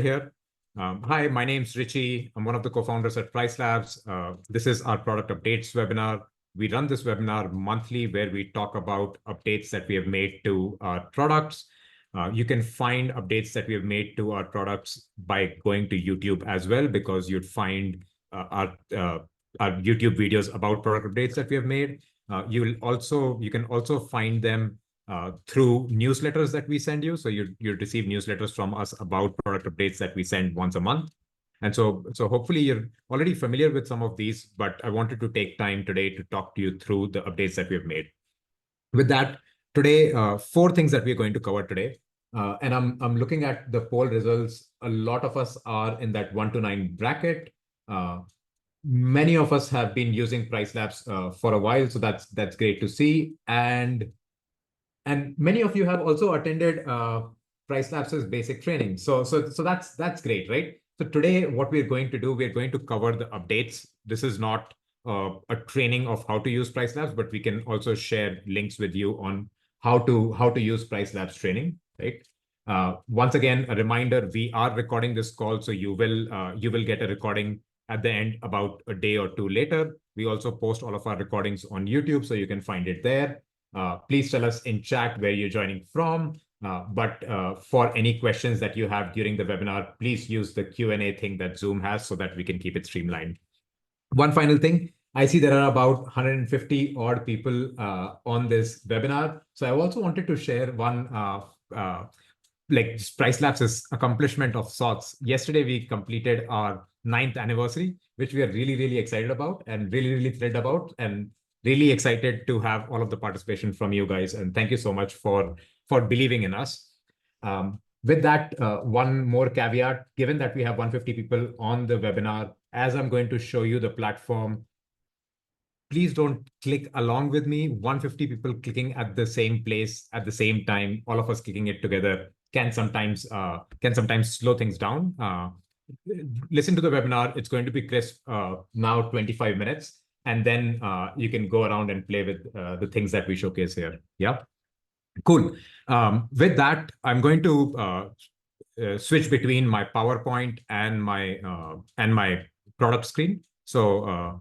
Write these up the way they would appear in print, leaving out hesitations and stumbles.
here. Hi, my name's Richie. I'm one of the co-founders at PriceLabs. This is our product updates webinar. We run this webinar monthly where we talk about updates that we have made to our products. You can find updates that we have made to our products by going to YouTube as well, because you'd find our YouTube videos about product updates that we have made. You can also find them through newsletters that we send you. So you receive newsletters from us about product updates that we send once a month. And so hopefully you're already familiar with some of these, but I wanted to take time today to talk to you through the updates that we have made. With that, today, 4 things that we're going to cover today. And I'm looking at the poll results. A lot of us are in that 1 to 9 bracket. Many of us have been using PriceLabs for a while, so that's great to see. And many of you have also attended PriceLabs' basic training. So that's great, right? So today, what we're going to do, we're going to cover the updates. This is not a training of how to use PriceLabs, but we can also share links with you on how to use PriceLabs training, right? Once again, a reminder: we are recording this call, so you will get a recording at the end about a day or 2 later. We also post all of our recordings on YouTube, so you can find it there. Please tell us in chat where you're joining from. But for any questions that you have during the webinar, please use the Q&A thing that Zoom has so that we can keep it streamlined. One final thing, I see there are about 150 odd people on this webinar. So I also wanted to share one like PriceLabs' accomplishment of sorts. Yesterday, we completed our 9th anniversary, which we are really, really excited about and really, really thrilled about, and really excited to have all of the participation from you guys. And thank you so much for believing in us. With that, one more caveat: given that we have 150 people on the webinar, as I'm going to show you the platform, please don't click along with me. 150 people clicking at the same place at the same time, all of us clicking it together, can sometimes slow things down. Listen to the webinar. It's going to be crisp now, 25 minutes. And then you can go around and play with the things that we showcase here. Yeah, cool. With that, I'm going to switch between my PowerPoint and my product screen. So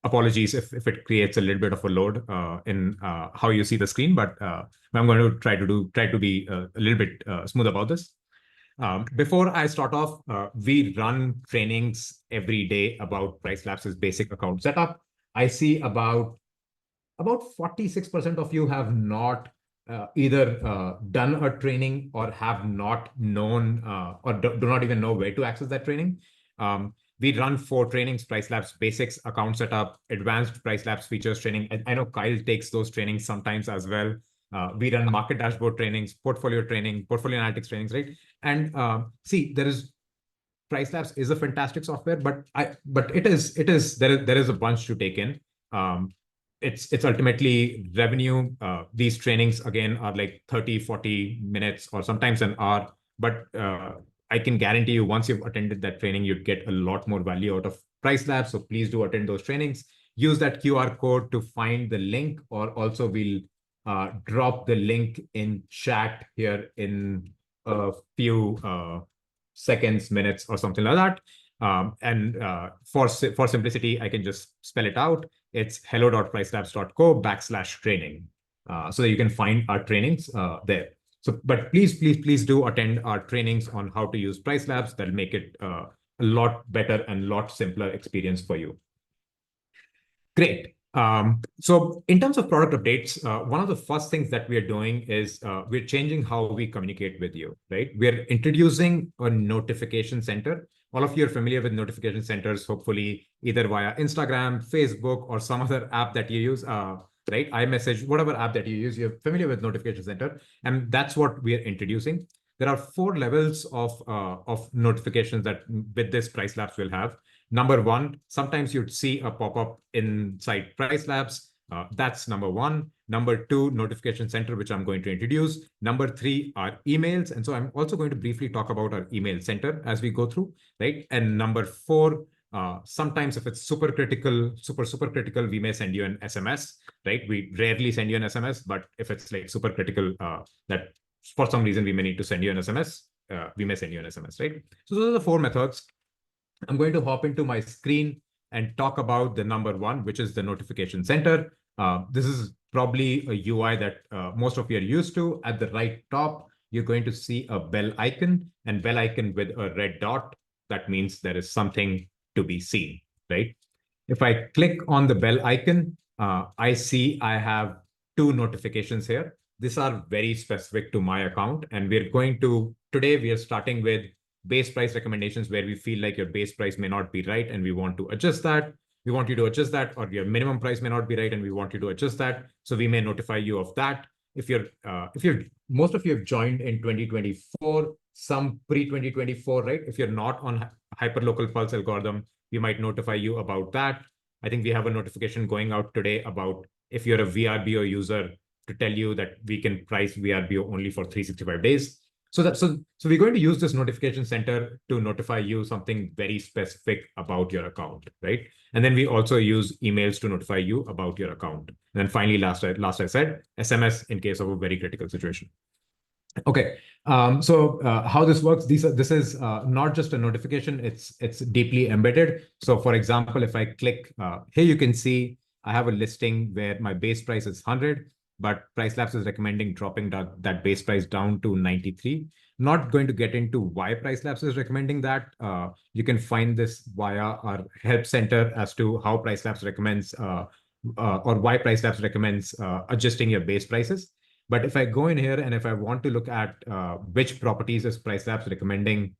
apologies if it creates a little bit of a load in how you see the screen, but I'm going to try to be a little bit smooth about this. Before I start off, we run trainings every day about PriceLabs' basic account setup. I see about 46% of you have not either done a training or have not known or do not even know where to access that training. We run 4 trainings: PriceLabs Basics, Account Setup, Advanced PriceLabs Features training. I know Kyle takes those trainings sometimes as well. We run market dashboard trainings, portfolio training, portfolio analytics trainings, right? And see, PriceLabs is a fantastic software, but there is a bunch to take in. It's ultimately revenue. These trainings, again, are like 30, 40 minutes or sometimes an hour. But I can guarantee you, once you've attended that training, you'd get a lot more value out of PriceLabs. So please do attend those trainings. Use that QR code to find the link, or also we'll drop the link in chat here in a few seconds, minutes, or something like that. For simplicity, I can just spell it out. It's hello.pricelabs.co/training. So that you can find our trainings there. So, but please do attend our trainings on how to use PriceLabs. That'll make it a lot better and lot simpler experience for you. Great. So in terms of product updates, one of the first things that we are doing is we're changing how we communicate with you, right? We're introducing a notification center. All of you are familiar with notification centers, hopefully, either via Instagram, Facebook, or some other app that you use, right? iMessage, whatever app that you use, you're familiar with notification center. And that's what we are introducing. There are 4 levels of notifications that with this PriceLabs will have. Number 1, sometimes you'd see a pop-up inside PriceLabs. That's number 1. Number 2, notification center, which I'm going to introduce. Number 3 are emails. And so I'm also going to briefly talk about our email center as we go through, right? And number 4, sometimes if it's super critical, we may send you an SMS, right? We rarely send you an SMS, but if it's like super critical, that for some reason we may need to send you an SMS, we may send you an SMS, right? So those are the four methods. I'm going to hop into my screen and talk about the number one, which is the notification center. This is probably a UI that most of you are used to. At the right top, you're going to see a bell icon, and bell icon with a red dot. That means there is something to be seen, right? If I click on the bell icon, I see I have two notifications here. These are very specific to my account. And today we are starting with base price recommendations where we feel like your base price may not be right and we want to adjust that. We want you to adjust that, or your minimum price may not be right and we want you to adjust that. So we may notify you of that. If most of you have joined in 2024, some pre-2024, right? If you're not on hyperlocal pulse algorithm, we might notify you about that. I think we have a notification going out today about if you're a VRBO user to tell you that we can price VRBO only for 365 days. So we're going to use this notification center to notify you something very specific about your account, right? And then we also use emails to notify you about your account. And then finally, last I said, SMS in case of a very critical situation. Okay, so how this works, this is not just a notification, it's deeply embedded. So for example, if I click here, you can see I have a listing where my base price is 100, but PriceLabs is recommending dropping that base price down to 93. Not going to get into why PriceLabs is recommending that. You can find this via our help center as to how PriceLabs recommends or why PriceLabs recommends adjusting your base prices. But if I go in here and if I want to look at which properties is PriceLabs recommending,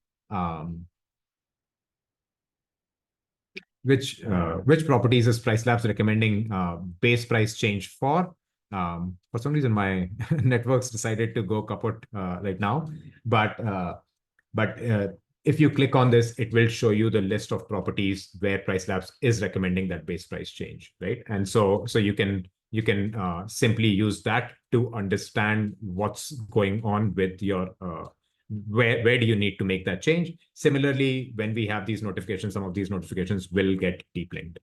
which properties is PriceLabs recommending base price change for some reason, my networks decided to go kaput right now. But if you click on this, it will show you the list of properties where PriceLabs is recommending that base price change, right? And so you can simply use that to understand what's going on with your where do you need to make that change. Similarly, when we have these notifications, some of these notifications will get deep linked.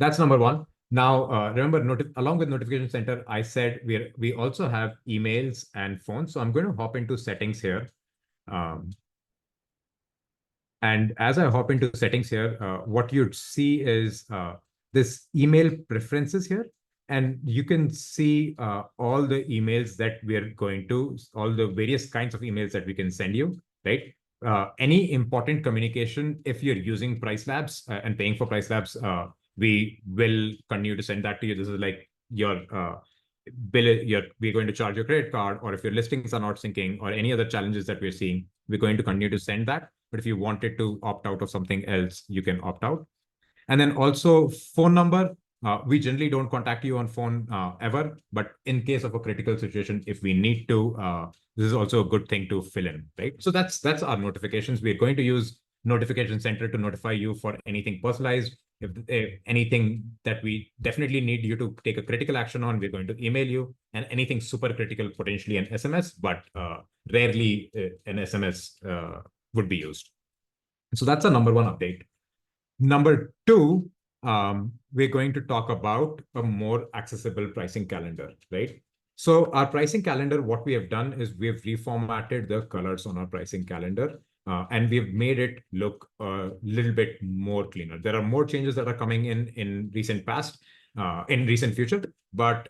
That's number one. Now, remember, along with Notification Center, I said we also have emails and phones. So I'm going to hop into settings here. And as I hop into settings here, what you'd see is this email preferences here. And you can see all the emails that we're all the various kinds of emails that we can send you, right? Any important communication, if you're using PriceLabs and paying for PriceLabs, we will continue to send that to you. This is like your bill, we're going to charge your credit card, or if your listings are not syncing or any other challenges that we're seeing, we're going to continue to send that. But if you wanted to opt out of something else, you can opt out. And then also phone number. We generally don't contact you on phone ever, but in case of a critical situation, if we need to, this is also a good thing to fill in, right? So that's our notifications. We're going to use Notification Center to notify you for anything personalized. If anything that we definitely need you to take a critical action on, we're going to email you, and anything super critical, potentially an SMS, but rarely an SMS would be used. So that's a number one update. Number two, we're going to talk about a more accessible pricing calendar, right? So our pricing calendar, what we have done is we've reformatted the colors on our pricing calendar, and we've made it look a little bit more cleaner. There are more changes that are coming in recent past, in recent future, but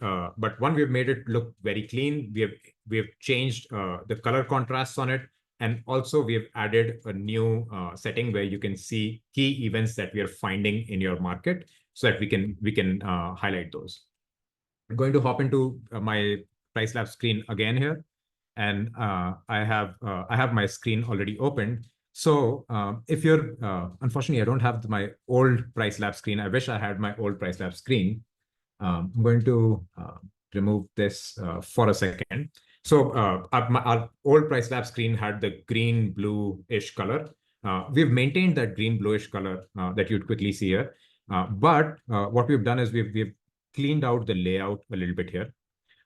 one, we've made it look very clean. We have changed the color contrasts on it. And also we have added a new setting where you can see key events that we are finding in your market so that we can highlight those. I'm going to hop into my PriceLabs screen again here. And I have my screen already opened. So if you're, unfortunately, I don't have my old PriceLabs screen. I wish I had my old PriceLabs screen. I'm going to remove this for a second. So our old PriceLabs screen had the green blue-ish color. We've maintained that green bluish color that you'd quickly see here. But what we've done is we've cleaned out the layout a little bit here.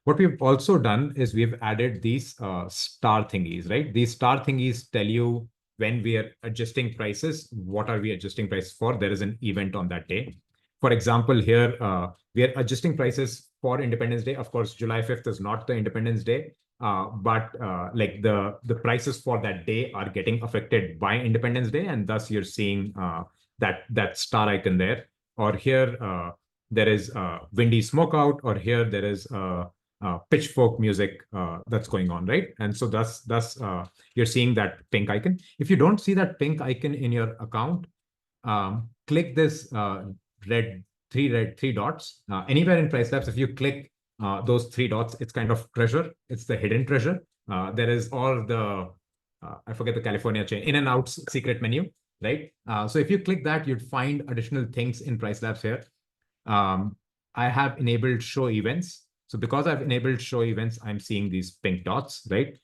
What we've also done is we've added these star thingies, right? These star thingies tell you when we are adjusting prices, what are we adjusting prices for? There is an event on that day. For example, here, we are adjusting prices for Independence Day. Of course, July 5th is not the Independence Day. but like the prices for that day are getting affected by Independence Day, and thus you're seeing that star icon there. Or here there is windy smokeout, or here there is pitchfork music that's going on, right? And so thus you're seeing that pink icon. If you don't see that pink icon in your account, click this red three dots anywhere in PriceLabs. If you click those three dots, it's kind of treasure. It's the hidden treasure. There is all the I forget the California chain, In-N-Out's secret menu, right? So if you click that, you'd find additional things in PriceLabs here. I have enabled show events. So because I've enabled show events, I'm seeing these pink dots, right?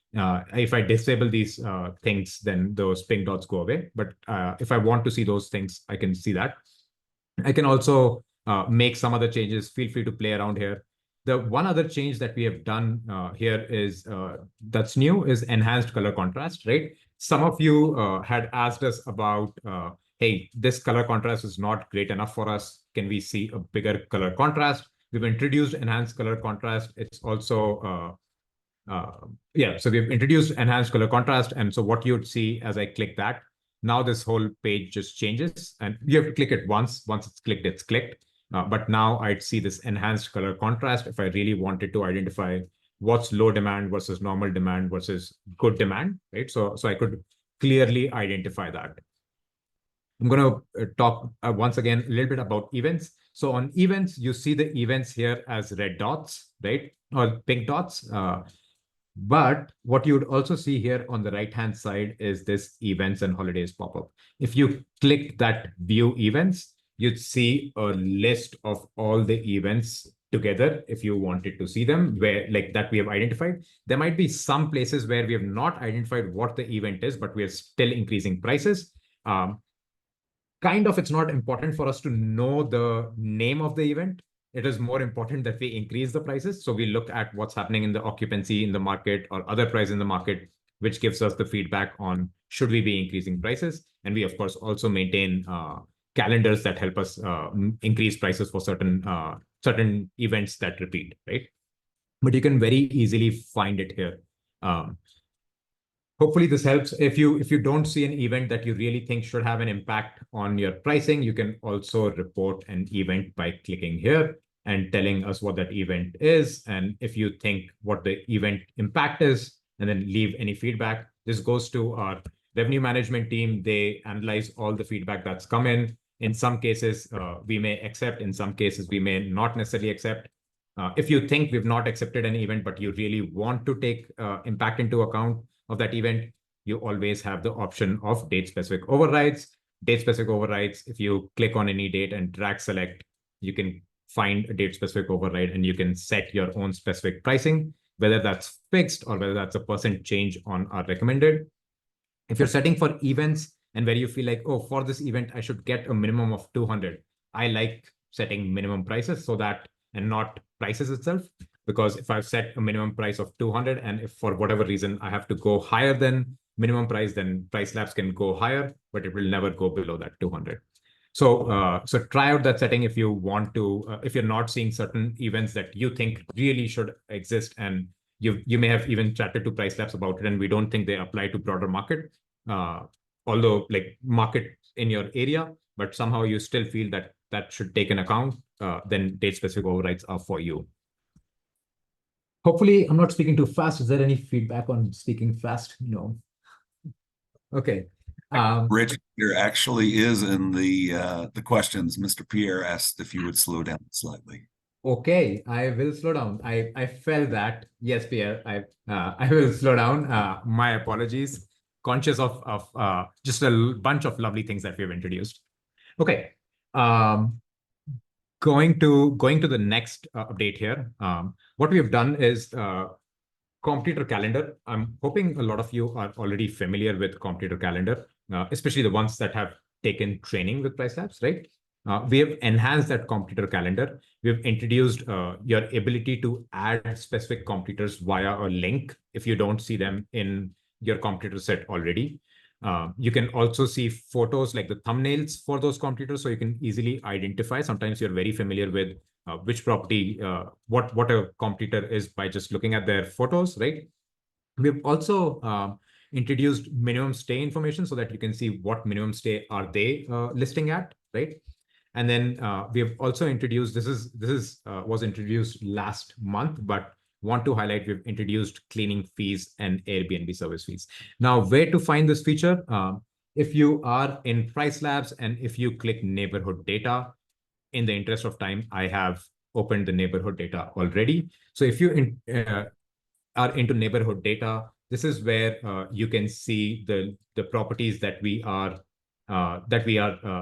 If I disable these things, then those pink dots go away. But if I want to see those things, I can see that. I can also make some other changes. Feel free to play around here. The one other change that we have done here is that's new is enhanced color contrast, right? Some of you had asked us about, hey, this color contrast is not great enough for us. Can we see a bigger color contrast? We've introduced enhanced color contrast. It's also, so we've introduced enhanced color contrast. And so what you'd see as I click that, now this whole page just changes, and you have to click it once. Once it's clicked, it's clicked. But now I'd see this enhanced color contrast if I really wanted to identify what's low demand versus normal demand versus good demand, right? So I could clearly identify that. I'm going to talk once again a little bit about events. So on events, you see the events here as red dots, right? Or pink dots. But what you would also see here on the right-hand side is this events and holidays pop-up. If you click that view events, you'd see a list of all the events together if you wanted to see them, where like that we have identified. There might be some places where we have not identified what the event is, but we are still increasing prices. It's not important for us to know the name of the event. It is more important that we increase the prices. So we look at what's happening in the occupancy in the market or other price in the market, which gives us the feedback on should we be increasing prices. And we, of course, also maintain calendars that help us increase prices for certain events that repeat, right? But you can very easily find it here. Hopefully this helps. If you don't see an event that you really think should have an impact on your pricing, you can also report an event by clicking here and telling us what that event is. And if you think what the event impact is, and then leave any feedback. This goes to our revenue management team. They analyze all the feedback that's come in. In some cases, we may accept. In some cases, we may not necessarily accept. If you think we've not accepted an event, but you really want to take impact into account of that event, you always have the option of date-specific overrides. Date-specific overrides, if you click on any date and drag select, you can find a date-specific override and you can set your own specific pricing, whether that's fixed or whether that's a % change on our recommended. If you're setting for events and where you feel like, oh, for this event, I should get a minimum of 200. I like setting minimum prices so that, and not prices itself, because if I've set a minimum price of 200 and if for whatever reason I have to go higher than minimum price, then PriceLabs can go higher, but it will never go below that 200. So try out that setting if you want to, if you're not seeing certain events that you think really should exist, and you may have even chatted to PriceLabs about it, and we don't think they apply to broader market, although like market in your area, but somehow you still feel that that should take an account, then date-specific overrides are for you. Hopefully, I'm not speaking too fast. Is there any feedback on speaking fast? No. Okay. Rich, there actually is in the questions. Mr. Pierre asked if you would slow down slightly. Okay, I will slow down. I felt that. Yes, Pierre, I will slow down. My apologies. Conscious of just a bunch of lovely things that we have introduced. Okay. Going to the next update here. What we have done is competitor calendar. I'm hoping a lot of you are already familiar with competitor calendar, especially the ones that have taken training with PriceLabs, right? We have enhanced that competitor calendar. We've introduced your ability to add specific competitors via a link if you don't see them in your competitor set already. You can also see photos like the thumbnails for those competitors, so you can easily identify. Sometimes you're very familiar with which property, what a competitor is by just looking at their photos, right? We've also introduced minimum stay information so that you can see what minimum stay are they listing at, right? And then we have also introduced, this was introduced last month, but want to highlight we've introduced cleaning fees and Airbnb service fees. Now, where to find this feature? If you are in PriceLabs and if you click neighborhood data, in the interest of time, I have opened the neighborhood data already. So if you are into neighborhood data, this is where you can see the properties that we are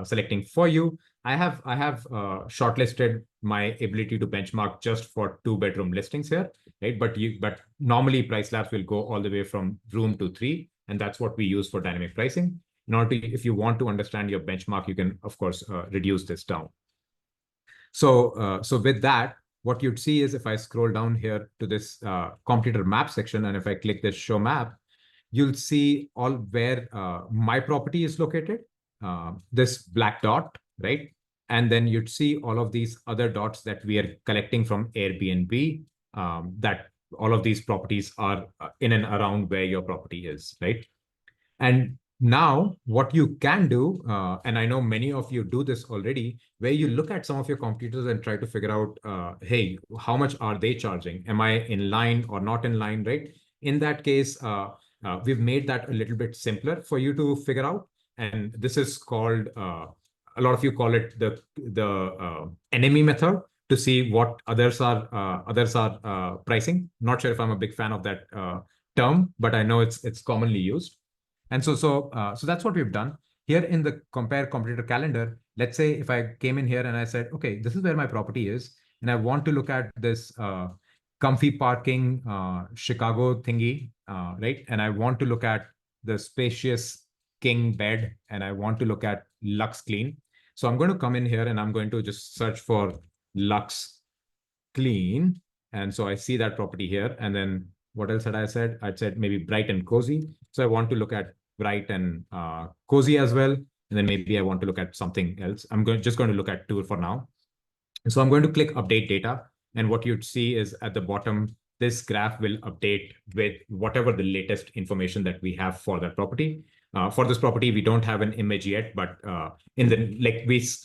selecting for you. I have shortlisted my ability to benchmark just for 2-bedroom listings here, right? But normally PriceLabs will go all the way from room to 3, and that's what we use for dynamic pricing. In order to, if you want to understand your benchmark, you can of course reduce this down. So with that, what you'd see is if I scroll down here to this competitor map section, and if I click this show map, you'll see all where my property is located, this black dot, right? And then you'd see all of these other dots that we are collecting from Airbnb, that all of these properties are in and around where your property is, right? And now what you can do, and I know many of you do this already, where you look at some of your competitors and try to figure out, hey, how much are they charging? Am I in line or not in line, right? In that case, we've made that a little bit simpler for you to figure out. And this is called, a lot of you call it the enemy method, to see what others are pricing. Not sure if I'm a big fan of that term, but I know it's commonly used. And so that's what we've done here in the compare competitor calendar. Let's say if I came in here and I said, okay, this is where my property is, and I want to look at this comfy parking Chicago thingy, right? And I want to look at the spacious king bed, and I want to look at Lux Clean. So I'm going to come in here and I'm going to just search for Lux Clean. And so I see that property here. And then what else had I said? I'd said maybe bright and cozy. So I want to look at bright and cozy as well. And then maybe I want to look at something else. I'm just going to look at two for now. So I'm going to click update data. And what you'd see is at the bottom, this graph will update with whatever the latest information that we have for that property. For this property, we don't have an image yet, but in the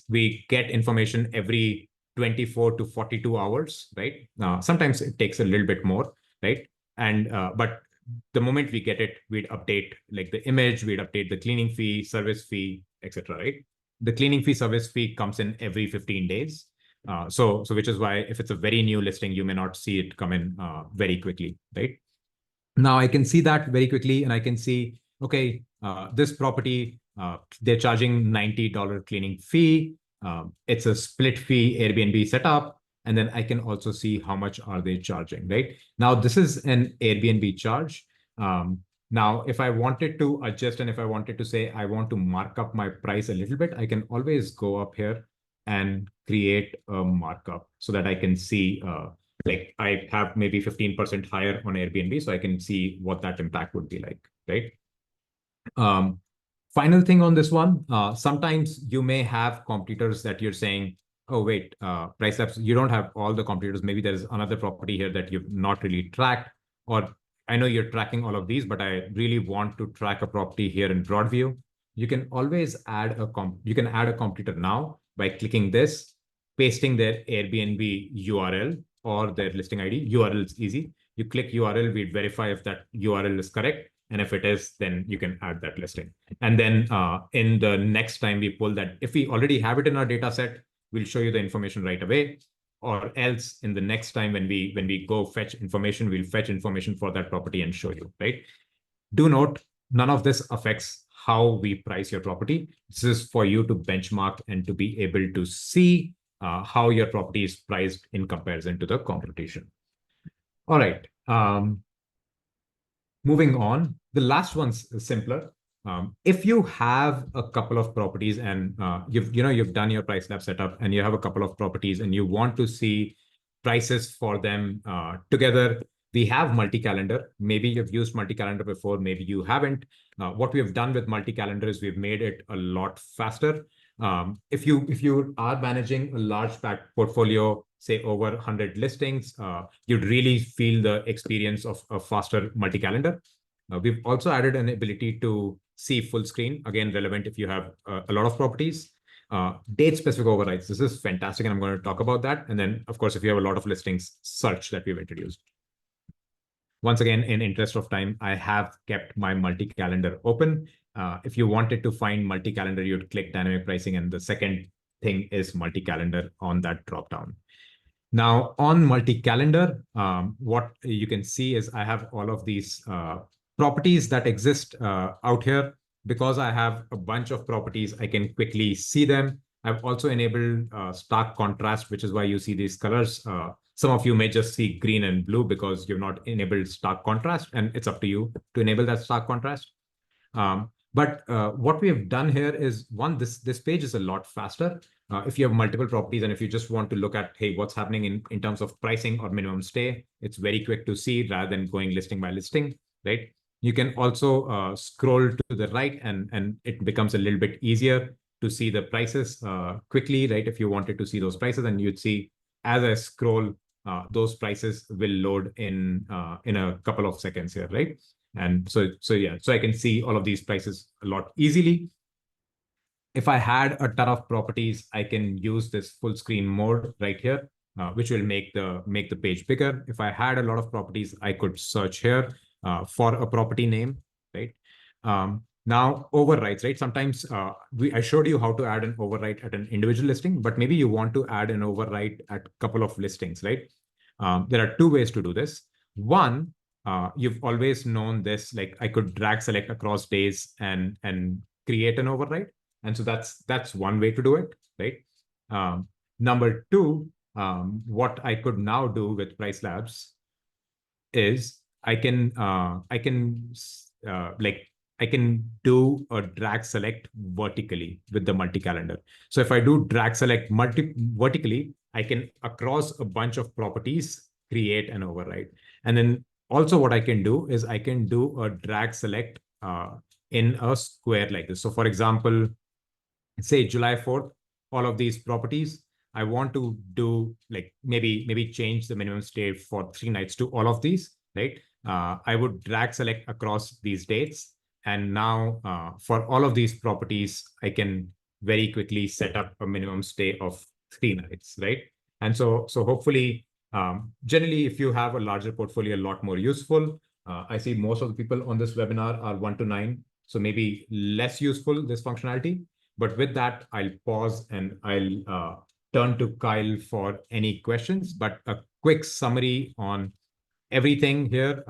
we get information every 24 to 42 hours, right? Sometimes it takes a little bit more, right? And but the moment we get it, we'd update like the image, we'd update the cleaning fee, service fee, etc. Right? The cleaning fee, service fee comes in every 15 days. So which is why if it's a very new listing, you may not see it come in very quickly, right? Now I can see that very quickly, and I can see, okay, this property, they're charging $90 cleaning fee. It's a split fee Airbnb setup. And then I can also see how much are they charging, right? Now, this is an Airbnb charge. Now, if I wanted to adjust and if I wanted to say I want to mark up my price a little bit, I can always go up here and create a markup so that I can see, like I have maybe 15% higher on Airbnb, so I can see what that impact would be like, right? Final thing on this one, sometimes you may have competitors that you're saying, oh, wait, PriceLabs, you don't have all the competitors. Maybe there's another property here that you've not really tracked, or I know you're tracking all of these, but I really want to track a property here in Broadview. You can always add a competitor now by clicking this, pasting their Airbnb URL or their listing ID. URL is easy. You click URL, we verify if that URL is correct. And if it is, then you can add that listing. And then in the next time we pull that, if we already have it in our data set, we'll show you the information right away. Or else in the next time when we go fetch information, we'll fetch information for that property and show you, right? Do note, none of this affects how we price your property. This is for you to benchmark and to be able to see how your property is priced in comparison to the competition. All right. Moving on, the last one's simpler. If you have a couple of properties and you've done your PriceLab setup and you have a couple of properties and you want to see prices for them together, we have multi-calendar. Maybe you've used multi-calendar before, maybe you haven't. What we have done with multi-calendar is we've made it a lot faster. If you are managing a large pack portfolio, say over 100 listings, you'd really feel the experience of a faster multi-calendar. We've also added an ability to see full screen, again, relevant if you have a lot of properties. Date-specific overrides. This is fantastic, and I'm going to talk about that. And then, of course, if you have a lot of listings, search that we've introduced. Once again, in interest of time, I have kept my multi-calendar open. If you wanted to find multi-calendar, you'd click dynamic pricing, and the second thing is multi-calendar on that dropdown. Now, on multi-calendar, what you can see is I have all of these properties that exist out here. Because I have a bunch of properties, I can quickly see them. I've also enabled stark contrast, which is why you see these colors. Some of you may just see green and blue because you've not enabled stark contrast, and it's up to you to enable that stark contrast. But what we have done here is, one, this page is a lot faster. If you have multiple properties and if you just want to look at, hey, what's happening in terms of pricing or minimum stay, it's very quick to see rather than going listing by listing, right? You can also scroll to the right, and it becomes a little bit easier to see the prices quickly, right? If you wanted to see those prices, and you'd see as I scroll, those prices will load in a couple of seconds here, right? And so I can see all of these prices a lot easily. If I had a ton of properties, I can use this full screen mode right here, which will make the page bigger. If I had a lot of properties, I could search here for a property name, right? Now, overrides, right? Sometimes I showed you how to add an override at an individual listing, but maybe you want to add an override at a couple of listings, right? There are two ways to do this. One, you've always known this, like I could drag select across days and create an override. And so that's one way to do it, right? Number two, what I could now do with PriceLabs is I can do a drag select vertically with the multi-calendar. So if I do drag select vertically, I can, across a bunch of properties, create an override. And then also what I can do is I can do a drag select in a square like this. So for example, say July 4th, all of these properties, I want to do like maybe change the minimum stay for 3 nights to all of these, right? I would drag select across these dates. And now for all of these properties, I can very quickly set up a minimum stay of 3 nights, right? And so hopefully, generally, if you have a larger portfolio, a lot more useful. I see most of the people on this webinar are 1 to 9. So maybe less useful, this functionality. But with that, I'll pause and I'll turn to Kyle for any questions. But a quick summary on everything here.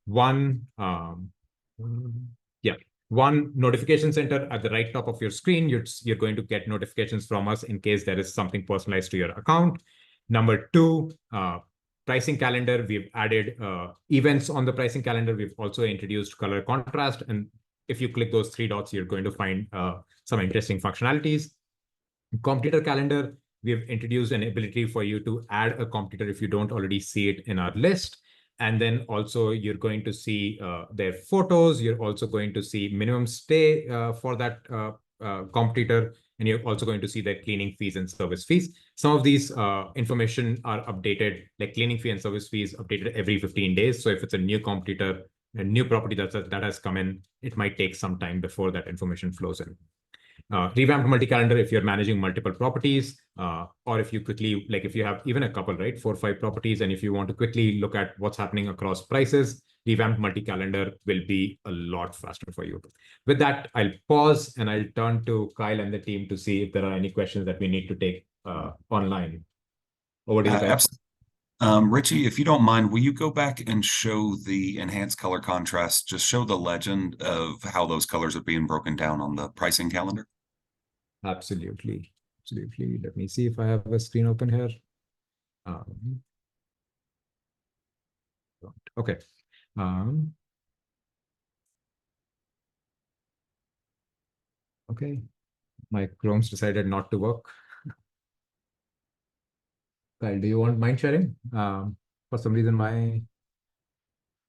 One notification center at the right top of your screen. You're going to get notifications from us in case there is something personalized to your account. Number two, pricing calendar. We've added events on the pricing calendar. We've also introduced color contrast. And if you click those 3 dots, you're going to find some interesting functionalities. Competitor calendar, we've introduced an ability for you to add a competitor if you don't already see it in our list. And then also you're going to see their photos. You're also going to see minimum stay for that competitor. And you're also going to see their cleaning fees and service fees. Some of these information are updated, like cleaning fee and service fees updated every 15 days. So if it's a new competitor, a new property that has come in, it might take some time before that information flows in. Revamped multi-calendar if you're managing multiple properties, or if you quickly, like if you have even a couple, right, 4 or 5 properties, and if you want to quickly look at what's happening across prices, revamped multi-calendar will be a lot faster for you. With that, I'll pause and I'll turn to Kyle and the team to see if there are any questions that we need to take online. Over to you, Kyle. Richie, if you don't mind, will you go back and show the enhanced color contrast? Just show the legend of how those colors are being broken down on the pricing calendar. Absolutely. Absolutely. Let me see if I have a screen open here. Okay. Okay. My Chrome's decided not to work. Kyle, do you want mind sharing? For some reason, my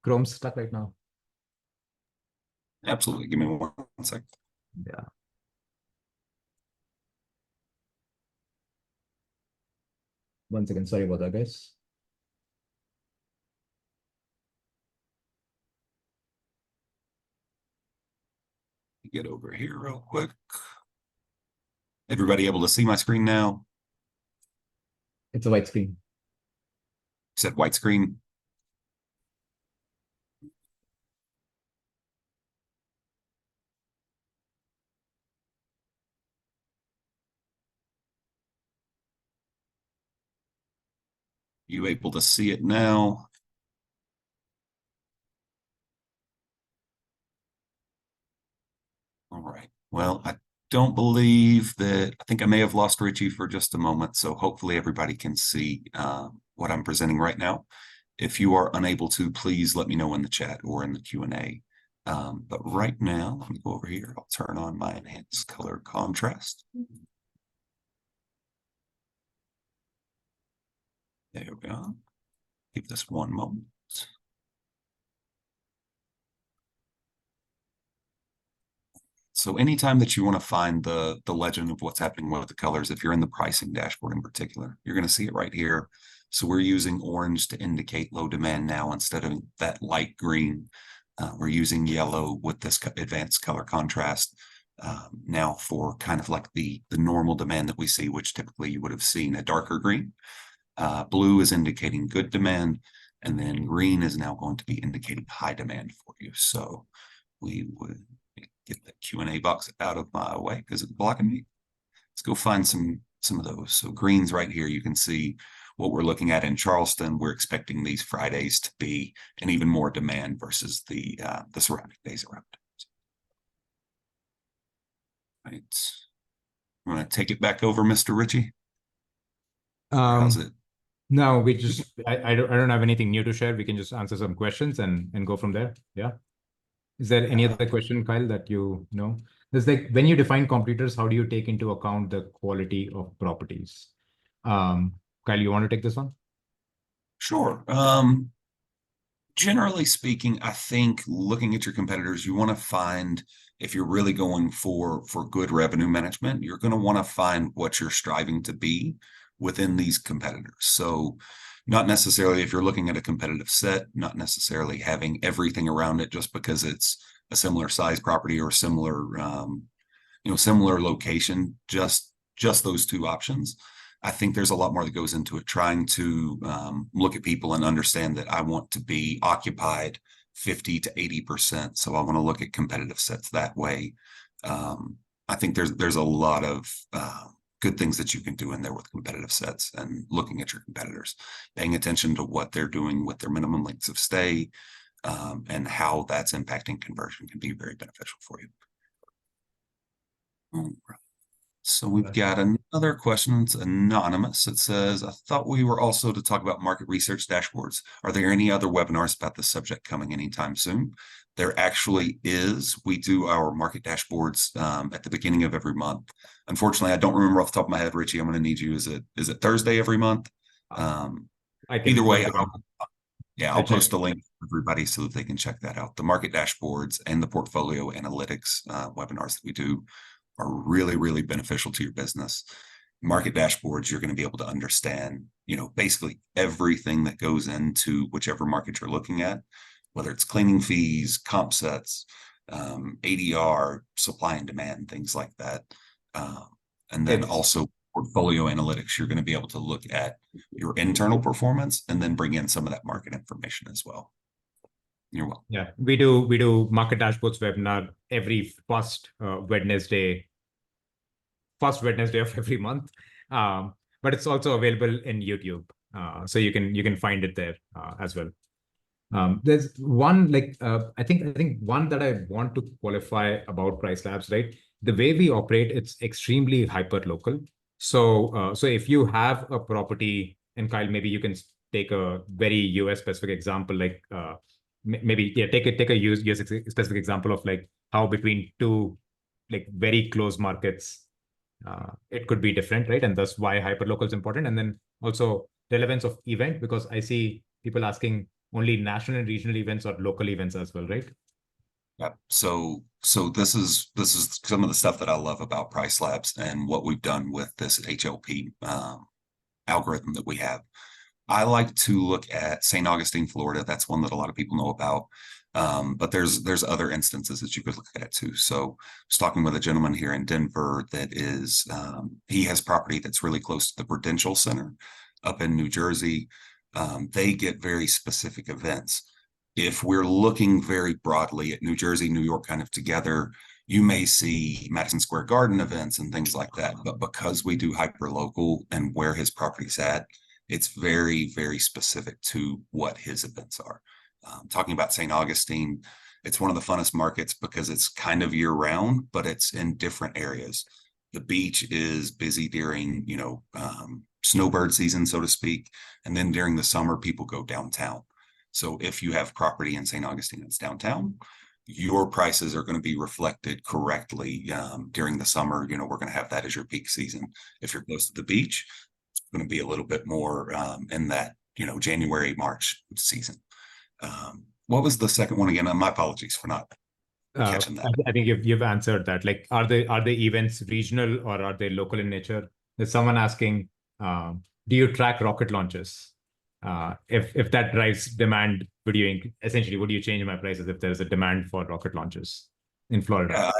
Chrome's stuck right now. Absolutely. Give me one sec. Yeah. 1 second. Sorry about that, guys. Get over here real quick. Everybody able to see my screen now? It's a white screen. Said white screen. You able to see it now? All right. Well, I don't believe that. I think I may have lost Richie for just a moment. So hopefully everybody can see what I'm presenting right now. If you are unable to, please let me know in the chat or in the Q&A. But right now, let me go over here. I'll turn on my enhanced color contrast. There we go. Give this one moment. So anytime that you want to find the legend of what's happening with the colors, if you're in the pricing dashboard in particular, you're going to see it right here. So we're using orange to indicate low demand now instead of that light green. We're using yellow with this advanced color contrast now for kind of like the normal demand that we see, which typically you would have seen a darker green. Blue is indicating good demand, and then green is now going to be indicating high demand for you. So we would get the Q&A box out of my way because it's blocking me. Let's go find some of those. So greens right here, you can see what we're looking at in Charleston. We're expecting these Fridays to be an even more demand versus the surrounding days around. Right. I'm going to take it back over, Mr. Ritchie. How's it? No, we just I don't have anything new to share. We can just answer some questions and go from there. Yeah. Is there any other question, Kyle, that you know? There's like when you define competitors, how do you take into account the quality of properties? Kyle, you want to take this one? Sure. Generally speaking, I think looking at your competitors, you want to find, if you're really going for good revenue management, you're going to want to find what you're striving to be within these competitors. So not necessarily if you're looking at a competitive set, not necessarily having everything around it just because it's a similar size property or similar, similar location, just those two options. I think there's a lot more that goes into it, trying to look at people and understand that I want to be occupied 50 to 80%. So I want to look at competitive sets that way. I think there's a lot of good things that you can do in there with competitive sets and looking at your competitors, paying attention to what they're doing with their minimum lengths of stay and how that's impacting conversion can be very beneficial for you. All right. So we've got another question. It's anonymous. It says, I thought we were also to talk about market research dashboards. Are there any other webinars about this subject coming anytime soon? There actually is. We do our market dashboards at the beginning of every month. Unfortunately, I don't remember off the top of my head, Richie. I'm going to need you. Is it Thursday every month? Either way, I'll post a link for everybody so that they can check that out. The market dashboards and the portfolio analytics webinars that we do are really, really beneficial to your business. Market dashboards, you're going to be able to understand, basically everything that goes into whichever market you're looking at, whether it's cleaning fees, comp sets, ADR, supply and demand, things like that. And then also portfolio analytics, you're going to be able to look at your internal performance and then bring in some of that market information as well. You're welcome. Yeah, we do market dashboards webinar every first Wednesday of every month. But it's also available in YouTube, so you can find it there as well. There's one I think one that I want to qualify about PriceLabs, right? The way we operate, it's extremely hyper local. So if you have a property, and Kyle, maybe you can take a very US specific example, like take a US specific example of like how between two like very close markets it could be different, right? And that's why hyperlocal is important. And then also relevance of event, because I see people asking only national and regional events or local events as well, right? Yeah. So this is some of the stuff that I love about PriceLabs and what we've done with this HLP algorithm that we have. I like to look at St. Augustine, Florida. That's one that a lot of people know about. But there's other instances that you could look at too. So I was talking with a gentleman here in Denver that is he has property that's really close to the Prudential Center up in New Jersey. They get very specific events. If we're looking very broadly at New Jersey, New York kind of together, you may see Madison Square Garden events and things like that. But because we do hyper local and where his property's at, it's very, very specific to what his events are. Talking about St. Augustine, it's one of the funnest markets because it's kind of year round, but it's in different areas. The beach is busy during, snowbird season, so to speak. And then during the summer, people go downtown. So if you have property in St. Augustine that's downtown, your prices are going to be reflected correctly during the summer. We're going to have that as your peak season. If you're close to the beach, it's going to be a little bit more in that, January, March season. What was the second one again? My apologies for not catching that. I think you've answered that. Like, are the events regional or are they local in nature? There's someone asking, do you track rocket launches? If that drives demand, would you change my prices if there's a demand for rocket launches in Florida?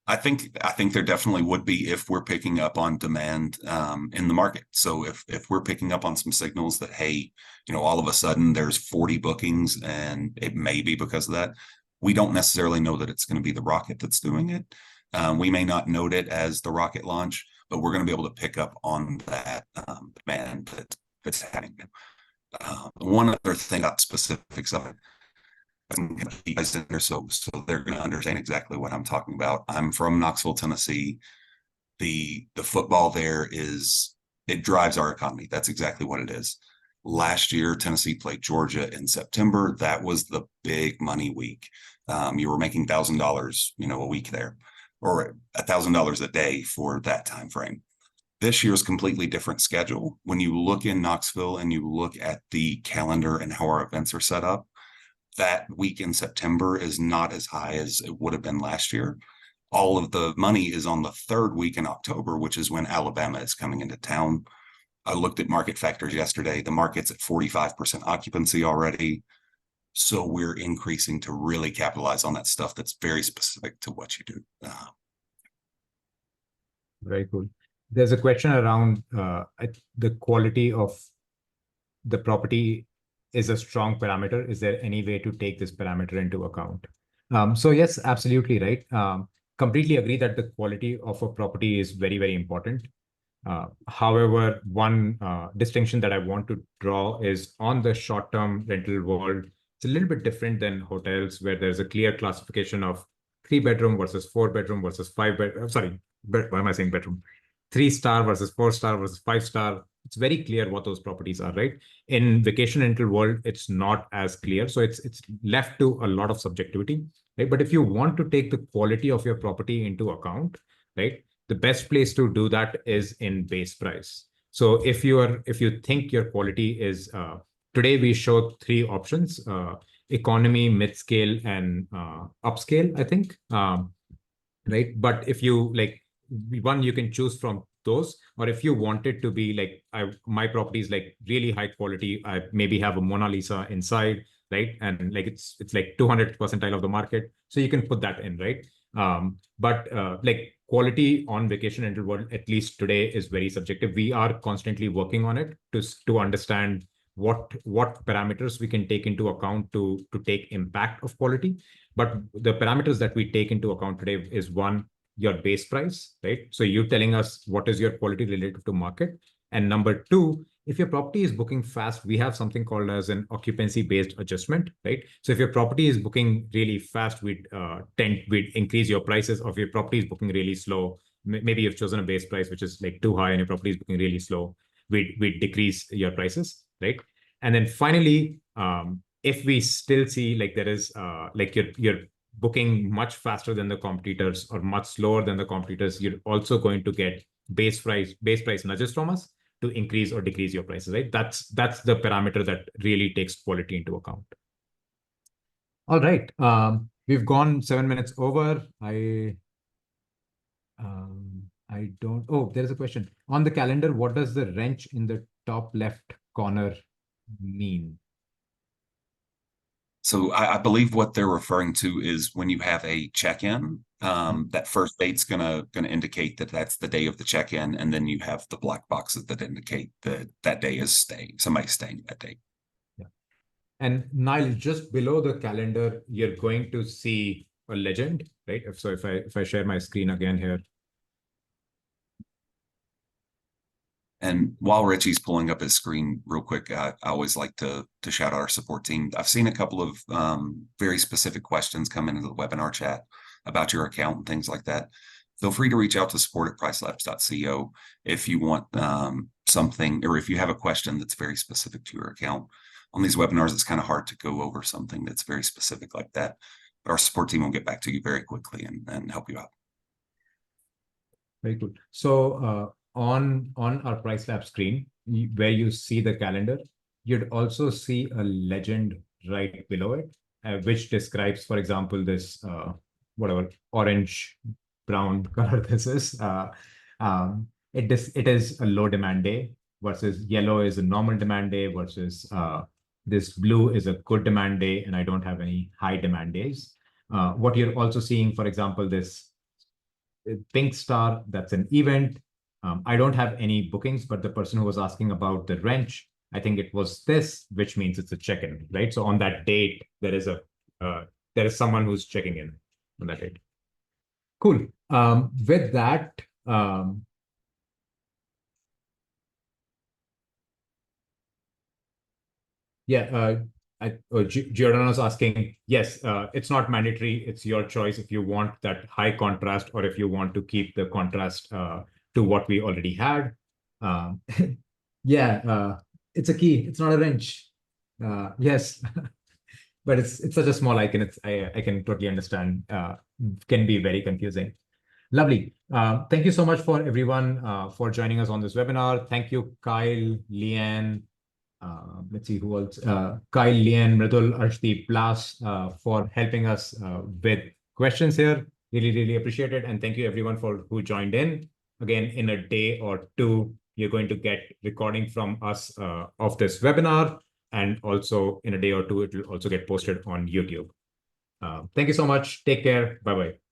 I think there definitely would be if we're picking up on demand in the market. So if we're picking up on some signals that, hey, all of a sudden there's 40 bookings and it may be because of that, we don't necessarily know that it's going to be the rocket that's doing it. We may not note it as the rocket launch, but we're going to be able to pick up on that demand that's happening. One other thing about specifics of it, so they're going to understand exactly what I'm talking about. I'm from Knoxville, Tennessee. The football there it drives our economy. That's exactly what it is. Last year, Tennessee played Georgia in September. That was the big money week. You were making $1,000, a week there, or $1,000 a day for that time frame. This year's completely different schedule. When you look in Knoxville and you look at the calendar and how our events are set up, that week in September is not as high as it would have been last year. All of the money is on the third week in October, which is when Alabama is coming into town. I looked at market factors yesterday. The market's at 45% occupancy already. So we're increasing to really capitalize on that stuff that's very specific to what you do. Very cool. There's a question around the quality of the property is a strong parameter. Is there any way to take this parameter into account? So yes, absolutely right. Completely agree that the quality of a property is very, very important. However, one distinction that I want to draw is on the short-term rental world. It's a little bit different than hotels where there's a clear classification of 3-bedroom versus 4-bedroom versus 5-bedroom. Sorry, why am I saying bedroom? 3-star versus 4-star versus 5-star. It's very clear what those properties are, right? In vacation rental world, it's not as clear. So it's left to a lot of subjectivity, right? But if you want to take the quality of your property into account, right, the best place to do that is in base price. So if you think your quality is today we show 3 options: economy, mid-scale, and upscale, I think. Right. But if you like one, you can choose from those, or if you want it to be like my property is like really high quality, I maybe have a Mona Lisa inside, right? And like it's like 200th percentile of the market. So you can put that in, right? But like quality on vacation rental world, at least today, is very subjective. We are constantly working on it to understand what parameters we can take into account to take impact of quality. But the parameters that we take into account today is one, your base price, right? So you're telling us what is your quality relative to market. And number 2, if your property is booking fast, we have something called as an occupancy-based adjustment, right? So if your property is booking really fast, we'd increase your prices. Or if your property is booking really slow, maybe you've chosen a base price which is like too high and your property is booking really slow, we'd decrease your prices, right? And then finally, if we still see like there is like you're booking much faster than the competitors or much slower than the competitors, you're also going to get base price nudges from us to increase or decrease your prices, right? That's the parameter that really takes quality into account. All right. We've gone 7 minutes over. I don't. Oh, there is a question on the calendar. What does the wrench in the top left corner mean? So I believe what they're referring to is when you have a check-in, that first date's gonna indicate that that's the day of the check-in, and then you have the black boxes that indicate that that day is somebody's staying that day. Yeah. And Nile, just below the calendar, you're going to see a legend, right? So if I share my screen again here. And while Richie's pulling up his screen real quick, I always like to shout out our support team. I've seen a couple of very specific questions come into the webinar chat about your account and things like that. Feel free to reach out to support@pricelabs.co if you want something, or if you have a question that's very specific to your account. On these webinars, it's kind of hard to go over something that's very specific like that. But our support team will get back to you very quickly and help you out. Very cool. So on our PriceLabs screen, where you see the calendar, you'd also see a legend right below it, which describes, for example, this whatever orange brown color this is. It is a low demand day versus yellow is a normal demand day versus this blue is a good demand day, and I don't have any high demand days. What you're also seeing, for example, this pink star, that's an event. I don't have any bookings, but the person who was asking about the wrench, I think it was this, which means it's a check-in, right? So on that date, there is someone who's checking in on that date. Cool. With that, yeah, Giordano's asking, yes, it's not mandatory. It's your choice if you want that high contrast or if you want to keep the contrast to what we already had. Yeah, it's a key. It's not a wrench. Yes, but it's such a small icon. I can totally understand. Can be very confusing. Lovely. Thank you so much for everyone for joining us on this webinar. Thank you, Kyle, Leanne. Let's see who else. Kyle, Leanne, Mridul, Arshdeep, Blas for helping us with questions here. Really, really appreciate it. And thank you everyone who joined in. Again, in a day or two, you're going to get recording from us of this webinar. And also in a day or two, it will also get posted on YouTube. Thank you so much. Take care. Bye-bye.